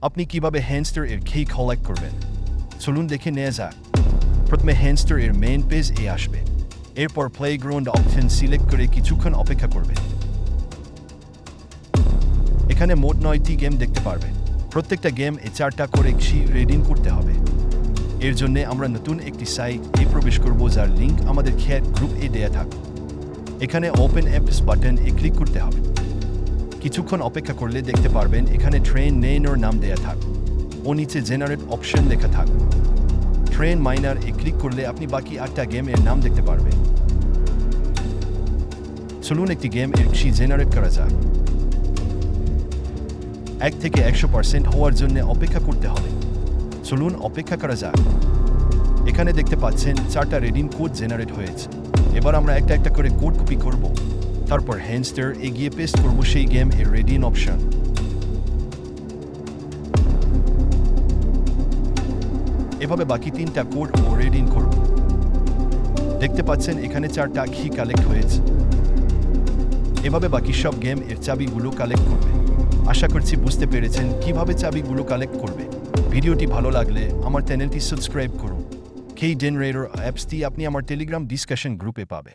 আপনি কিভাবে হ্যামস্টার এর কি কালেক্ট করবেন চলুন দেখে নেওয়া যাক। প্রথমে হ্যামস্টার এর মেইন পেজ এ আসবে। এরপর প্লেগ্রাউন্ড অপশন সিলেক্ট করে কিছুক্ষণ অপেক্ষা করবেন। এখানে মোট 9টি গেম দেখতে পারবেন। প্রত্যেকটা গেম 4টা করে রিডিং করতে হবে। এর জন্য আমরা নতুন একটি সাইট এ প্রবেশ করব, যার লিংক আমাদের চ্যাট গ্রুপ এ দেয়া থাকবে। এখানে ওপেন অ্যাপস বাটন এ ক্লিক করতে হবে। কিছুক্ষণ অপেক্ষা করলে দেখতে পারবেন এখানে ট্রেন নেইনোর নাম দেয়া থাকবে ও নিচে জেনারেট অপশন লেখা থাকবে। ট্রেন মাইনার এ ক্লিক করলে আপনি বাকি 8টা গেম এর নাম দেখতে পারবেন। চলুন একটি গেম এর জেনারেট করা যাক। 1 থেকে 100% হওয়ার জন্য অপেক্ষা করতে হবে। চলুন অপেক্ষা করা যাক। এখানে দেখতে পাচ্ছেন 4টা রিডিং কোড জেনারেট হয়েছে। এবার আমরা একটা একটা করে কোড কপি করব, তারপর হ্যামস্টার এ গিয়ে পেস্ট করব সেই গেম এর রিডিং অপশন। এভাবে বাকি 3টা কোড ও রিডিং করব। দেখতে পাচ্ছেন এখানে 4টা কি কালেক্ট হয়েছে। এভাবে বাকি সব গেম এর চাবিগুলো কালেক্ট করবে। আশা করছি বুঝতে পেরেছেন কিভাবে চাবিগুলো কালেক্ট করবে। ভিডিওটি ভালো লাগলে আমার চ্যানেলটি সাবস্ক্রাইব করুন। কি জেনারেটর অ্যাপসটি আপনি আমার টেলিগ্রাম ডিসকাশন গ্রুপে পাবে।